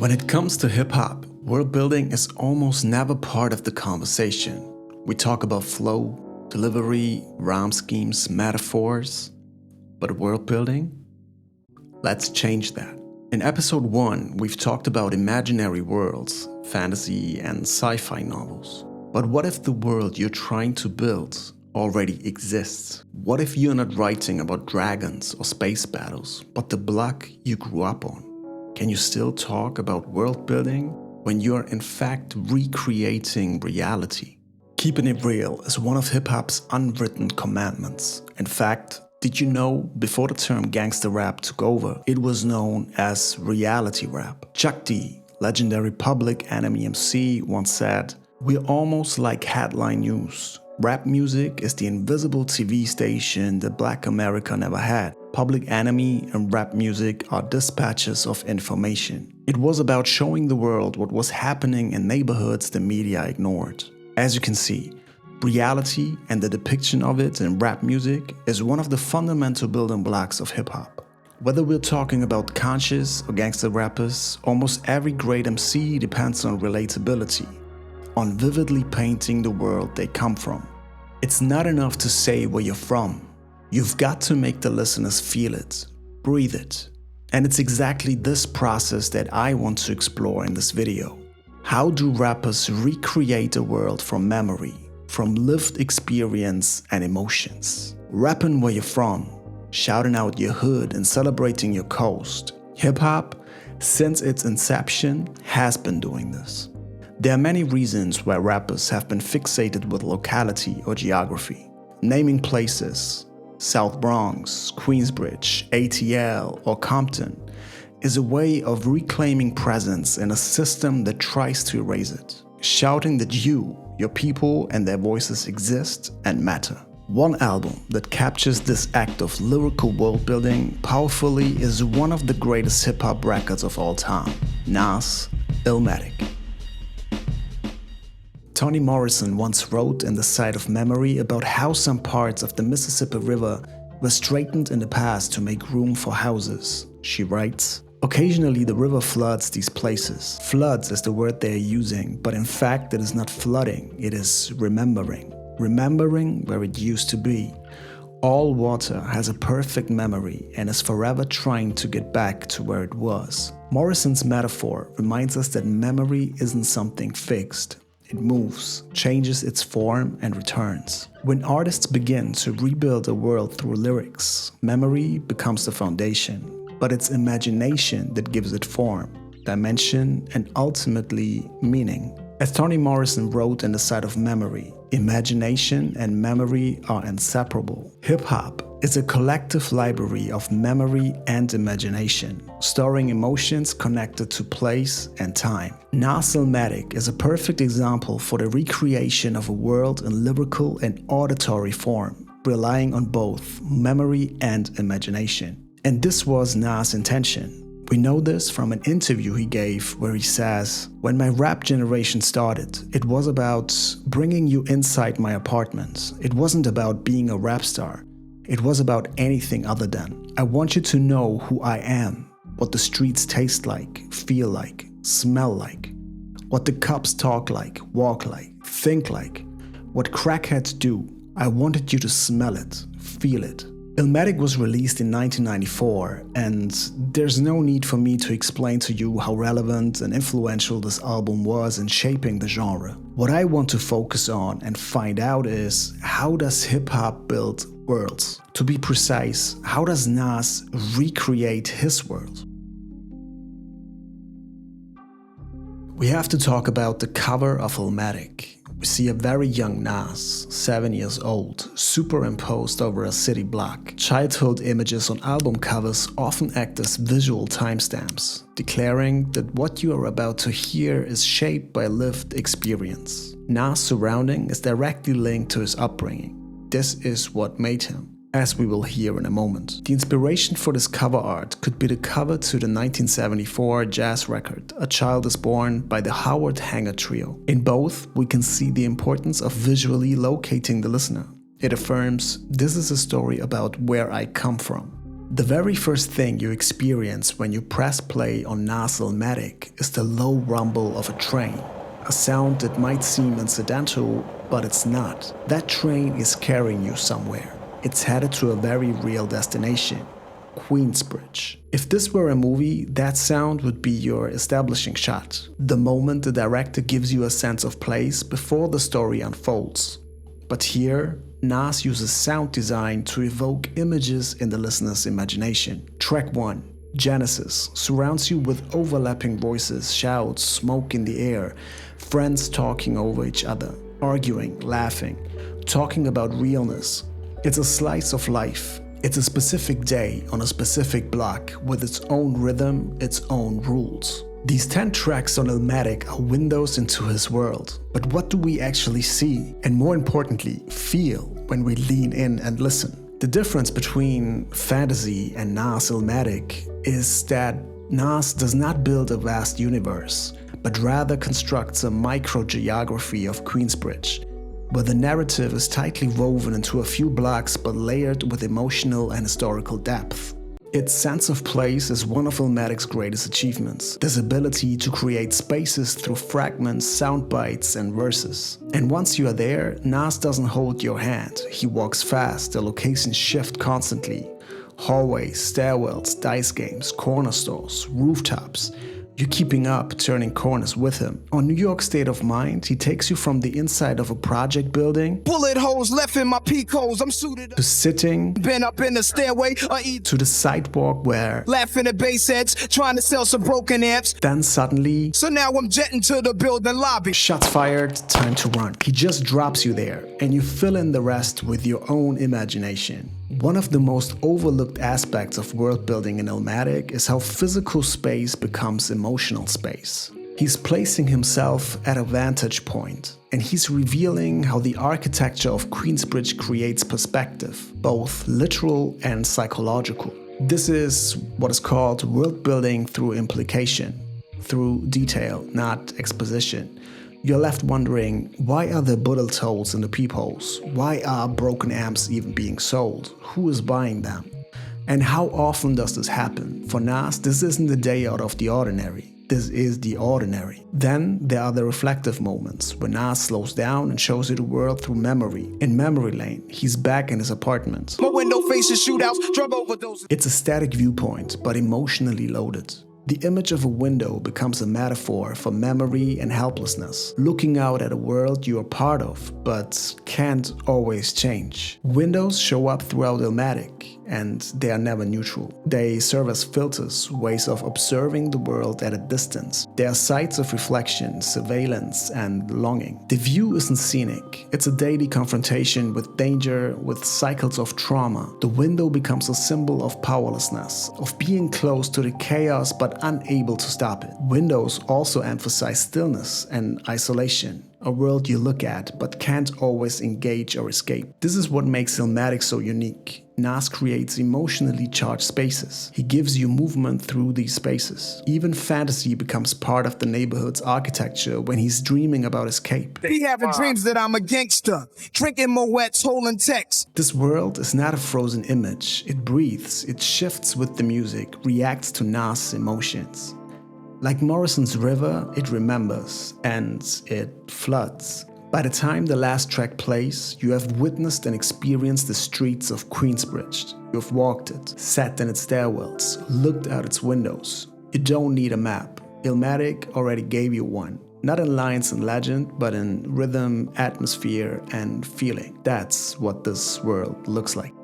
When it comes to hip-hop, world building is almost never part of the conversation. We talk about flow, delivery, rhyme schemes, metaphors. But world building? Let's change that. In episode 1, we've talked about imaginary worlds, fantasy and sci-fi novels. But what if the world you're trying to build already exists? What if you're not writing about dragons or space battles, but the block you grew up on? Can you still talk about world building when you're in fact recreating reality? Keeping it real is one of hip-hop's unwritten commandments. In fact, did you know before the term gangster rap took over, it was known as reality rap? Chuck D, legendary Public Enemy MC, once said, "We're almost like headline news. Rap music is the invisible TV station that Black America never had. Public Enemy and rap music are dispatches of information." It was about showing the world what was happening in neighborhoods the media ignored. As you can see, reality and the depiction of it in rap music is one of the fundamental building blocks of hip-hop. Whether we're talking about conscious or gangster rappers, almost every great MC depends on relatability, on vividly painting the world they come from. It's not enough to say where you're from. You've got to make the listeners feel it, breathe it. And it's exactly this process that I want to explore in this video. How do rappers recreate a world from memory, from lived experience and emotions? Rapping where you're from, shouting out your hood and celebrating your coast. Hip-hop, since its inception, has been doing this. There are many reasons why rappers have been fixated with locality or geography. Naming places, South Bronx, Queensbridge, ATL, or Compton, is a way of reclaiming presence in a system that tries to erase it. Shouting that you, your people, and their voices exist and matter. One album that captures this act of lyrical world building powerfully is one of the greatest hip-hop records of all time, Nas' Illmatic. Toni Morrison once wrote in The Side of Memory about how some parts of the Mississippi River were straightened in the past to make room for houses. She writes, "Occasionally the river floods these places. Floods is the word they are using, but in fact it is not flooding, it is remembering. Remembering where it used to be. All water has a perfect memory and is forever trying to get back to where it was." Morrison's metaphor reminds us that memory isn't something fixed. It moves, changes its form, and returns. When artists begin to rebuild a world through lyrics, memory becomes the foundation, but it's imagination that gives it form, dimension, and ultimately meaning. As Toni Morrison wrote in The Side of Memory, imagination and memory are inseparable. Hip-hop is a collective library of memory and imagination, storing emotions connected to place and time. Nas' Illmatic is a perfect example for the recreation of a world in lyrical and auditory form, relying on both memory and imagination. And this was Nas' intention. We know this from an interview he gave where he says, "When my rap generation started, it was about bringing you inside my apartment. It wasn't about being a rap star. It was about anything other than. I want you to know who I am, what the streets taste like, feel like, smell like, what the cops talk like, walk like, think like, what crackheads do. I wanted you to smell it, feel it." Illmatic was released in 1994, and there's no need for me to explain to you how relevant and influential this album was in shaping the genre. What I want to focus on and find out is, how does hip-hop build worlds? To be precise, how does Nas recreate his world? We have to talk about the cover of Illmatic. We see a very young Nas, 7 years old, superimposed over a city block. Childhood images on album covers often act as visual timestamps, declaring that what you are about to hear is shaped by lived experience. Nas' surrounding is directly linked to his upbringing. This is what made him, as we will hear in a moment. The inspiration for this cover art could be the cover to the 1974 jazz record, A Child is Born by the Howard Hanger Trio. In both, we can see the importance of visually locating the listener. It affirms, this is a story about where I come from. The very first thing you experience when you press play on Nas Illmatic is the low rumble of a train. A sound that might seem incidental, but it's not. That train is carrying you somewhere. It's headed to a very real destination, Queensbridge. If this were a movie, that sound would be your establishing shot, the moment the director gives you a sense of place before the story unfolds. But here, Nas uses sound design to evoke images in the listener's imagination. Track 1, Genesis, surrounds you with overlapping voices, shouts, smoke in the air, friends talking over each other, arguing, laughing, talking about realness. It's a slice of life. It's a specific day on a specific block with its own rhythm, its own rules. These 10 tracks on Illmatic are windows into his world. But what do we actually see, and more importantly, feel when we lean in and listen? The difference between Fantasy and Nas Illmatic is that Nas does not build a vast universe, but rather constructs a micro-geography of Queensbridge, where the narrative is tightly woven into a few blocks but layered with emotional and historical depth. Its sense of place is one of Illmatic's greatest achievements, this ability to create spaces through fragments, sound bites, and verses. And once you are there, Nas doesn't hold your hand. He walks fast, the locations shift constantly. Hallways, stairwells, dice games, corner stores, rooftops. You're keeping up, turning corners with him. On New York State of Mind, he takes you from the inside of a project building, bullet holes left in my peak holes, I'm suited up, to sitting, been up in the stairway, or to the sidewalk where, laughing at bass heads, trying to sell some broken amps. then suddenly, So now I'm jetting to the building lobby. shots fired, time to run. He just drops you there, and you fill in the rest with your own imagination. One of the most overlooked aspects of world building in Illmatic is how physical space becomes emotional space. He's placing himself at a vantage point, and he's revealing how the architecture of Queensbridge creates perspective, both literal and psychological. This is what is called world building through implication, through detail, not exposition. You're left wondering, why are there bullet holes in the peepholes? Why are broken amps even being sold? Who is buying them? And how often does this happen? For Nas, this isn't a day out of the ordinary. This is the ordinary. Then there are the reflective moments, when Nas slows down and shows you the world through memory. In Memory Lane, he's back in his apartment. My window faces shootouts, drug overdoses. It's a static viewpoint, but emotionally loaded. The image of a window becomes a metaphor for memory and helplessness, looking out at a world you are part of, but can't always change. Windows show up throughout Illmatic, and they are never neutral. They serve as filters, ways of observing the world at a distance. They are sites of reflection, surveillance, and longing. The view isn't scenic. It's a daily confrontation with danger, with cycles of trauma. The window becomes a symbol of powerlessness, of being close to the chaos but unable to stop it. Windows also emphasize stillness and isolation, a world you look at but can't always engage or escape. This is what makes Illmatic so unique. Nas creates emotionally charged spaces. He gives you movement through these spaces. Even Fantasy becomes part of the neighborhood's architecture when he's dreaming about escape. Be having dreams that I'm a gangster, drinking Moet's, holding texts. This world is not a frozen image. It breathes, it shifts with the music, reacts to Nas' emotions. Like Morrison's River, it remembers, and it floods. By the time the last track plays, you have witnessed and experienced the streets of Queensbridge. You have walked it, sat in its stairwells, looked out its windows. You don't need a map. Illmatic already gave you one. Not in lines and legend, but in rhythm, atmosphere, and feeling. That's what this world looks like.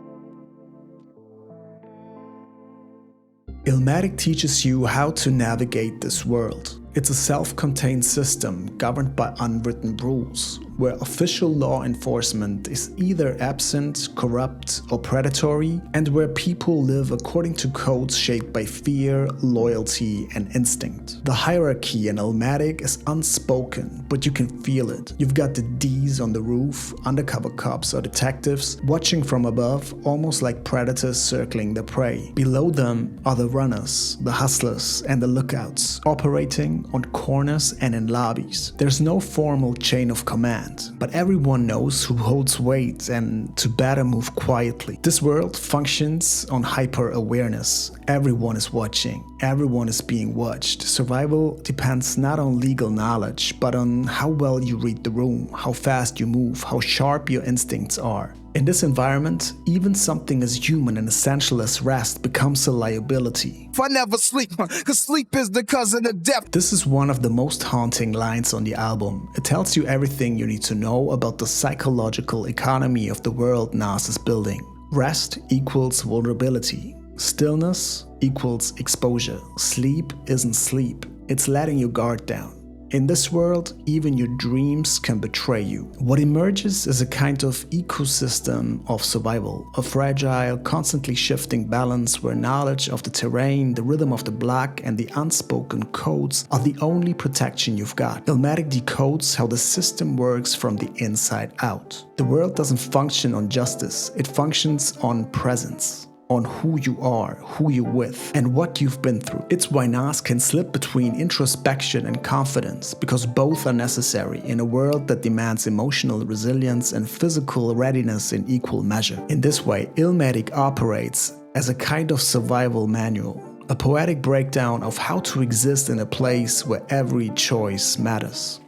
Illmatic teaches you how to navigate this world. It's a self-contained system governed by unwritten rules, where official law enforcement is either absent, corrupt, or predatory, and where people live according to codes shaped by fear, loyalty, and instinct. The hierarchy in Illmatic is unspoken, but you can feel it. You've got the D's on the roof, undercover cops or detectives, watching from above, almost like predators circling their prey. Below them are the runners, the hustlers, and the lookouts, operating talking on corners and in lobbies. There's no formal chain of command, but everyone knows who holds weight and to better move quietly. This world functions on hyper-awareness. Everyone is watching. Everyone is being watched. Survival depends not on legal knowledge, but on how well you read the room, how fast you move, how sharp your instincts are. In this environment, even something as human and essential as rest becomes a liability. If I never sleep, cause sleep is the cousin of death. This is one of the most haunting lines on the album. It tells you everything you need to know about the psychological economy of the world Nas is building. Rest equals vulnerability. Stillness equals exposure. Sleep isn't sleep. It's letting your guard down. In this world, even your dreams can betray you. What emerges is a kind of ecosystem of survival, a fragile, constantly shifting balance where knowledge of the terrain, the rhythm of the block, and the unspoken codes are the only protection you've got. Illmatic decodes how the system works from the inside out. The world doesn't function on justice, it functions on presence. On who you are, who you're with, and what you've been through. It's why Nas can slip between introspection and confidence, because both are necessary in a world that demands emotional resilience and physical readiness in equal measure. In this way, Illmatic operates as a kind of survival manual, a poetic breakdown of how to exist in a place where every choice matters.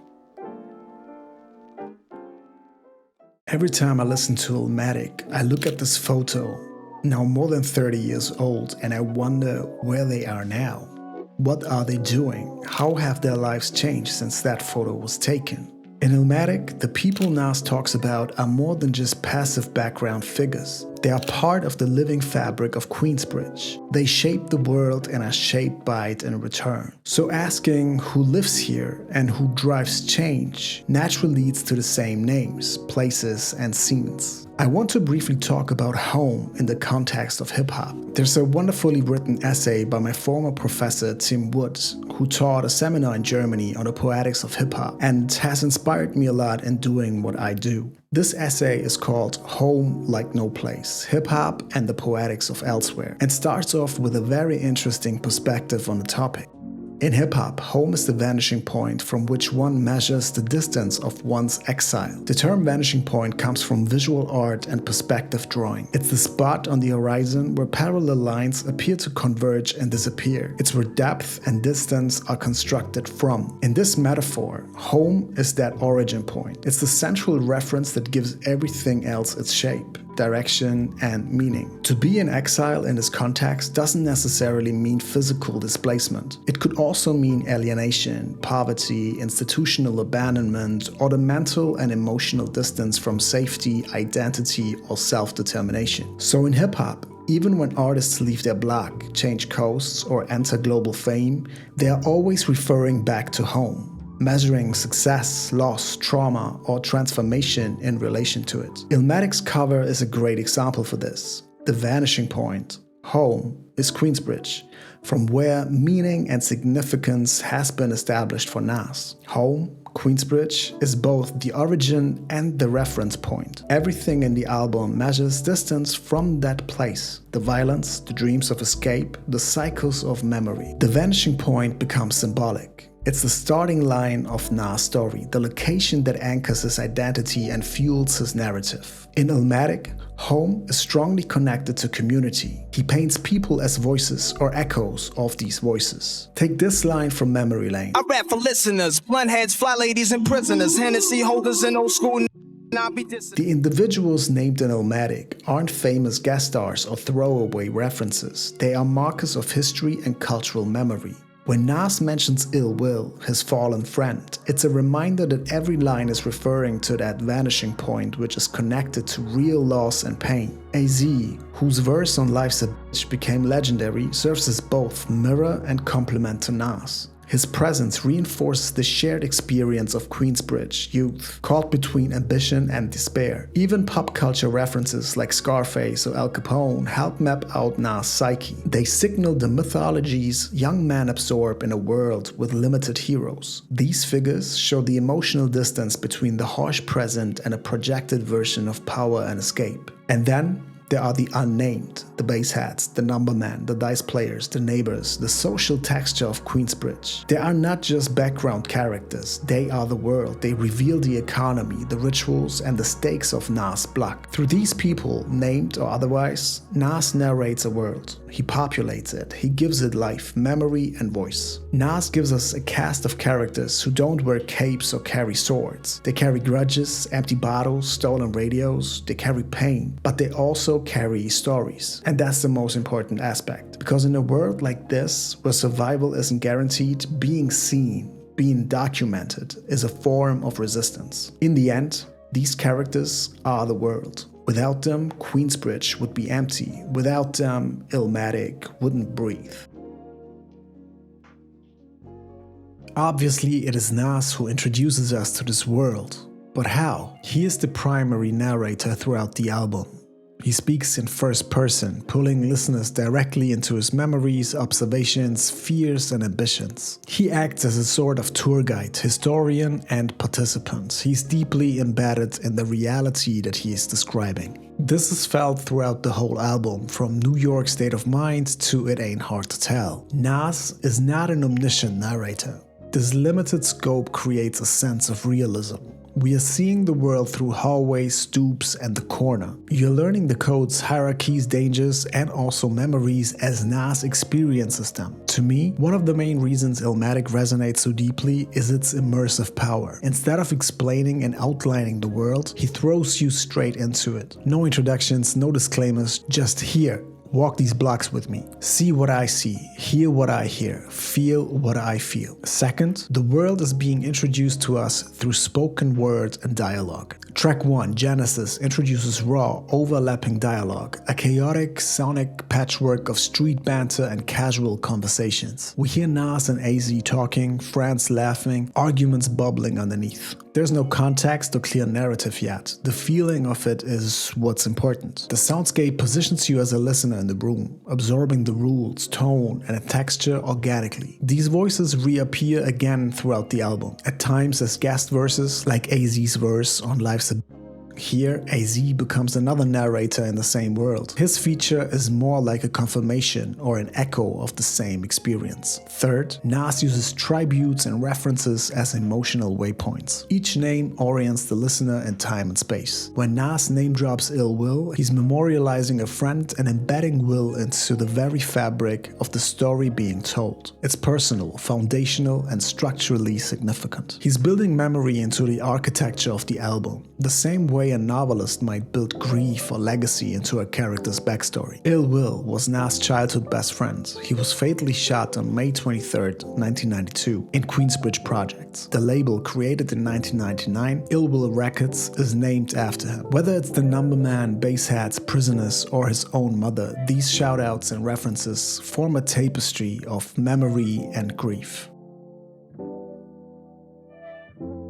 Every time I listen to Illmatic, I look at this photo, now more than 30 years old, and I wonder where they are now. What are they doing? How have their lives changed since that photo was taken? In Illmatic, the people Nas talks about are more than just passive background figures. They are part of the living fabric of Queensbridge. They shape the world and are shaped by it in return. So asking who lives here and who drives change naturally leads to the same names, places, and scenes. I want to briefly talk about home in the context of hip-hop. There's a wonderfully written essay by my former professor Tim Woods, who taught a seminar in Germany on the poetics of hip-hop and has inspired me a lot in doing what I do. This essay is called Home Like No Place, Hip-Hop and the Poetics of Elsewhere, and starts off with a very interesting perspective on the topic. In hip-hop, home is the vanishing point from which one measures the distance of one's exile. The term vanishing point comes from visual art and perspective drawing. It's the spot on the horizon where parallel lines appear to converge and disappear. It's where depth and distance are constructed from. In this metaphor, home is that origin point. It's the central reference that gives everything else its shape, direction, and meaning. To be in exile in this context doesn't necessarily mean physical displacement. It could also mean alienation, poverty, institutional abandonment, or the mental and emotional distance from safety, identity, or self-determination. So in hip-hop, even when artists leave their block, change coasts, or enter global fame, they are always referring back to home, measuring success, loss, trauma, or transformation in relation to it. Illmatic's cover is a great example for this. The vanishing point, home, is Queensbridge, from where meaning and significance has been established for Nas. Home, Queensbridge, is both the origin and the reference point. Everything in the album measures distance from that place. The violence, the dreams of escape, the cycles of memory. The vanishing point becomes symbolic. It's the starting line of Nas' story, the location that anchors his identity and fuels his narrative. In Illmatic, home is strongly connected to community. He paints people as voices or echoes of these voices. Take this line from Memory Lane. I rap for listeners, blunt heads, fly ladies, and prisoners, Hennessy holders and old school. The individuals named in Illmatic aren't famous guest stars or throwaway references. They are markers of history and cultural memory. When Nas mentions Ill Will, his fallen friend, it's a reminder that every line is referring to that vanishing point which is connected to real loss and pain. AZ, whose verse on Life's a Bitch became legendary, serves as both mirror and complement to Nas. His presence reinforces the shared experience of Queensbridge youth, caught between ambition and despair. Even pop culture references like Scarface or Al Capone help map out Nas' psyche. They signal the mythologies young men absorb in a world with limited heroes. These figures show the emotional distance between the harsh present and a projected version of power and escape. And then There are the unnamed, the bass heads, the numbermen, the dice players, the neighbors, the social texture of Queensbridge. They are not just background characters, they are the world. They reveal the economy, the rituals, and the stakes of Nas Block. Through these people, named or otherwise, Nas narrates a world. He populates it, he gives it life, memory, and voice. Nas gives us a cast of characters who don't wear capes or carry swords. They carry grudges, empty bottles, stolen radios, they carry pain, but they also carry stories. And that's the most important aspect. Because in a world like this, where survival isn't guaranteed, being seen, being documented is a form of resistance. In the end, these characters are the world. Without them, Queensbridge would be empty. Without them, Illmatic wouldn't breathe. Obviously, it is Nas who introduces us to this world. But how? He is the primary narrator throughout the album. He speaks in first person, pulling listeners directly into his memories, observations, fears, and ambitions. He acts as a sort of tour guide, historian, and participant. He's deeply embedded in the reality that he is describing. This is felt throughout the whole album, from New York State of Mind to It Ain't Hard to Tell. Nas is not an omniscient narrator. This limited scope creates a sense of realism. We are seeing the world through hallways, stoops, and the corner. You're learning the codes, hierarchies, dangers, and also memories as Nas experiences them. To me, one of the main reasons Illmatic resonates so deeply is its immersive power. Instead of explaining and outlining the world, he throws you straight into it. No introductions, no disclaimers, just here. Walk these blocks with me. See what I see, hear what I hear, feel what I feel. Second, the world is being introduced to us through spoken word and dialogue. Track 1, Genesis, introduces raw, overlapping dialogue, a chaotic, sonic patchwork of street banter and casual conversations. We hear Nas and AZ talking, friends laughing, arguments bubbling underneath. There's no context or clear narrative yet. The feeling of it is what's important. The soundscape positions you as a listener in the room, absorbing the rules, tone, and texture organically. These voices reappear again throughout the album, at times as guest verses, like AZ's verse on Life's a... Here, AZ becomes another narrator in the same world. His feature is more like a confirmation or an echo of the same experience. Third, Nas uses tributes and references as emotional waypoints. Each name orients the listener in time and space. When Nas name drops Ill Will, he's memorializing a friend and embedding Will into the very fabric of the story being told. It's personal, foundational, and structurally significant. He's building memory into the architecture of the album, the same way a novelist might build grief or legacy into a character's backstory. Ill Will was Nas' childhood best friend. He was fatally shot on May 23, 1992 in Queensbridge Projects. The label, created in 1999, Ill Will Records, is named after him. Whether it's the Numberman, Bassheads, Prisoners, or his own mother, these shoutouts and references form a tapestry of memory and grief.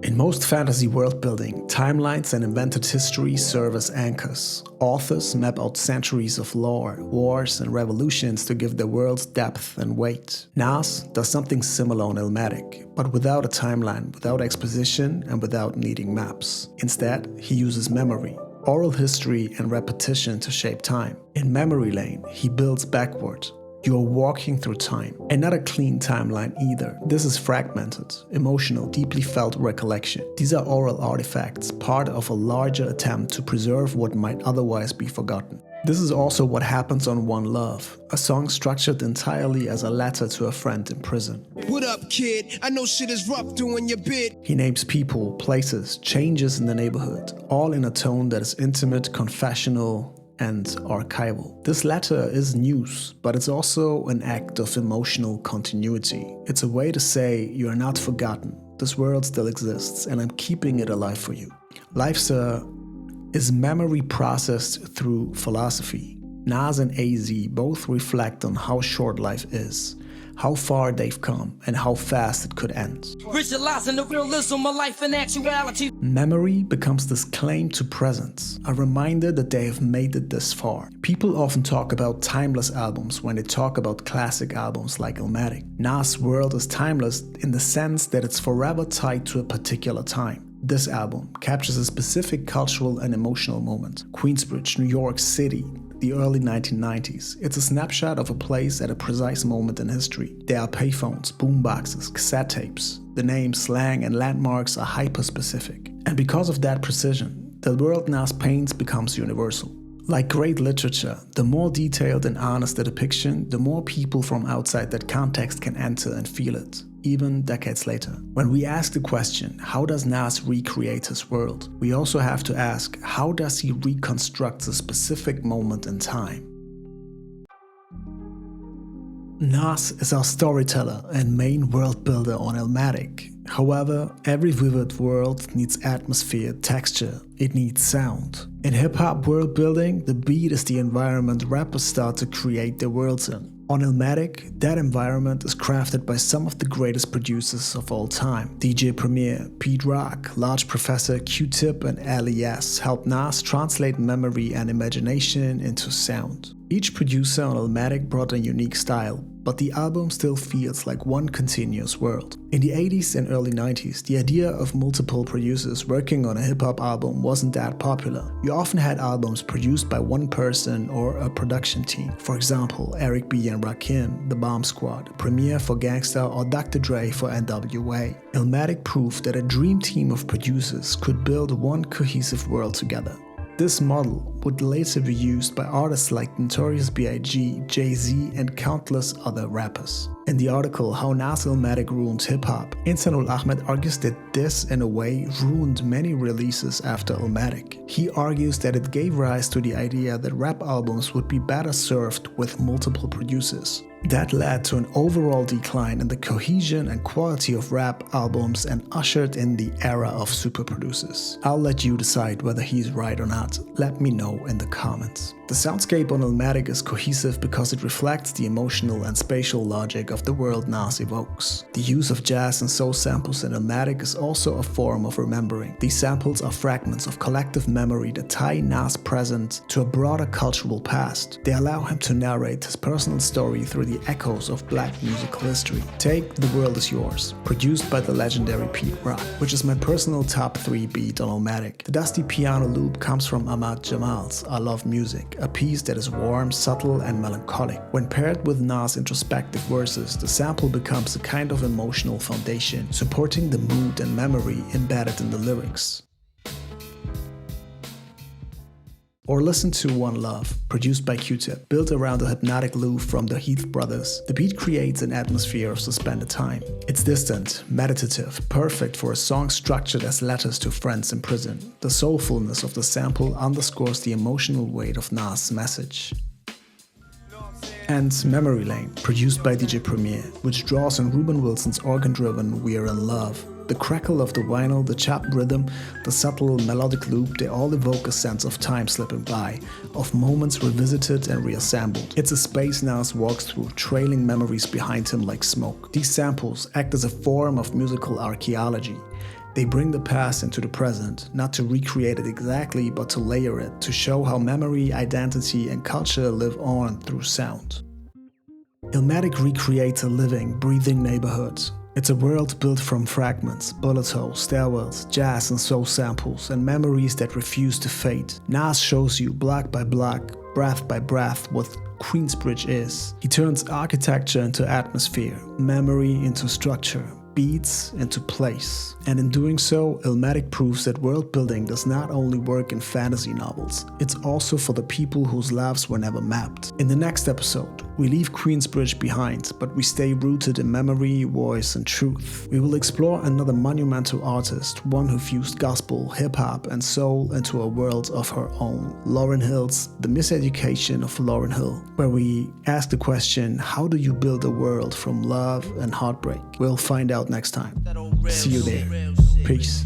In most fantasy world-building, timelines and invented history serve as anchors. Authors map out centuries of lore, wars, and revolutions to give their worlds depth and weight. Nas does something similar on Illmatic, but without a timeline, without exposition, and without needing maps. Instead, he uses memory, oral history, and repetition to shape time. In Memory Lane, he builds backward. You are walking through time, and not a clean timeline either. This is fragmented, emotional, deeply felt recollection. These are oral artifacts, part of a larger attempt to preserve what might otherwise be forgotten. This is also what happens on One Love, a song structured entirely as a letter to a friend in prison. What up, kid? I know shit is rough doing your bit. He names people, places, changes in the neighborhood, all in a tone that is intimate, confessional, and archival. This letter is news, but it's also an act of emotional continuity. It's a way to say you are not forgotten. This world still exists, and I'm keeping it alive for you. Life's is memory processed through philosophy. Nas and AZ both reflect on how short life is, how far they've come, and how fast it could end. Visualizing the realism of life and actuality. Memory becomes this claim to presence, a reminder that they have made it this far. People often talk about timeless albums when they talk about classic albums like Illmatic. Nas' world is timeless in the sense that it's forever tied to a particular time. This album captures a specific cultural and emotional moment. Queensbridge, New York City, the early 1990s. It's a snapshot of a place at a precise moment in history. There are payphones, boomboxes, cassette tapes. The names, slang, and landmarks are hyper-specific. And because of that precision, the world Nas paints becomes universal. Like great literature, the more detailed and honest the depiction, the more people from outside that context can enter and feel it, even decades later. When we ask the question, how does Nas recreate his world? We also have to ask, how does he reconstruct a specific moment in time? Nas is our storyteller and main world builder on Illmatic. However, every vivid world needs atmosphere, texture, it needs sound. In hip-hop world building, the beat is the environment rappers start to create their worlds in. On Illmatic, that environment is crafted by some of the greatest producers of all time. DJ Premier, Pete Rock, Large Professor, Q-Tip, and LES helped Nas translate memory and imagination into sound. Each producer on Illmatic brought a unique style, but the album still feels like one continuous world. In the 80s and early 90s, the idea of multiple producers working on a hip-hop album wasn't that popular. You often had albums produced by one person or a production team. For example, Eric B. and Rakim, The Bomb Squad, Premier for Gangsta, or Dr. Dre for NWA. Illmatic proved that a dream team of producers could build one cohesive world together. This model would later be used by artists like Notorious B.I.G., Jay-Z, and countless other rappers. In the article How Nas Illmatic Ruined Hip-Hop, Insanul Ahmed argues that this, in a way, ruined many releases after Illmatic. He argues that it gave rise to the idea that rap albums would be better served with multiple producers. That led to an overall decline in the cohesion and quality of rap albums and ushered in the era of super producers. I'll let you decide whether he's right or not. Let me know in the comments. The soundscape on Illmatic is cohesive because it reflects the emotional and spatial logic of the world Nas evokes. The use of jazz and soul samples in Illmatic is also a form of remembering. These samples are fragments of collective memory that tie Nas' present to a broader cultural past. They allow him to narrate his personal story through the echoes of black musical history. Take The World Is Yours, produced by the legendary Pete Rock, which is my personal top 3 beat on Illmatic. The dusty piano loop comes from Ahmad Jamal's I Love Music, a piece that is warm, subtle, and melancholic. When paired with Nas' introspective verses, the sample becomes a kind of emotional foundation, supporting the mood and memory embedded in the lyrics. Or listen to One Love, produced by Q-Tip, built around a hypnotic loop from the Heath brothers. The beat creates an atmosphere of suspended time. It's distant, meditative, perfect for a song structured as letters to friends in prison. The soulfulness of the sample underscores the emotional weight of Nas' message. And Memory Lane, produced by DJ Premier, which draws on Ruben Wilson's organ-driven We're in Love. The crackle of the vinyl, the chopped rhythm, the subtle melodic loop, they all evoke a sense of time slipping by, of moments revisited and reassembled. It's a space Nas walks through, trailing memories behind him like smoke. These samples act as a form of musical archaeology. They bring the past into the present, not to recreate it exactly, but to layer it, to show how memory, identity, and culture live on through sound. Illmatic recreates a living, breathing neighborhood. It's a world built from fragments, bullet holes, stairwells, jazz and soul samples, and memories that refuse to fade. Nas shows you block by block, breath by breath, what Queensbridge is. He turns architecture into atmosphere, memory into structure, beats into place. And in doing so, Illmatic proves that world building does not only work in fantasy novels, it's also for the people whose lives were never mapped. In the next episode, we leave Queensbridge behind, but we stay rooted in memory, voice, and truth. We will explore another monumental artist, one who fused gospel, hip-hop, and soul into a world of her own. Lauryn Hill's The Miseducation of Lauryn Hill, where we ask the question, how do you build a world from love and heartbreak? We'll find out next time. See you there. Peace.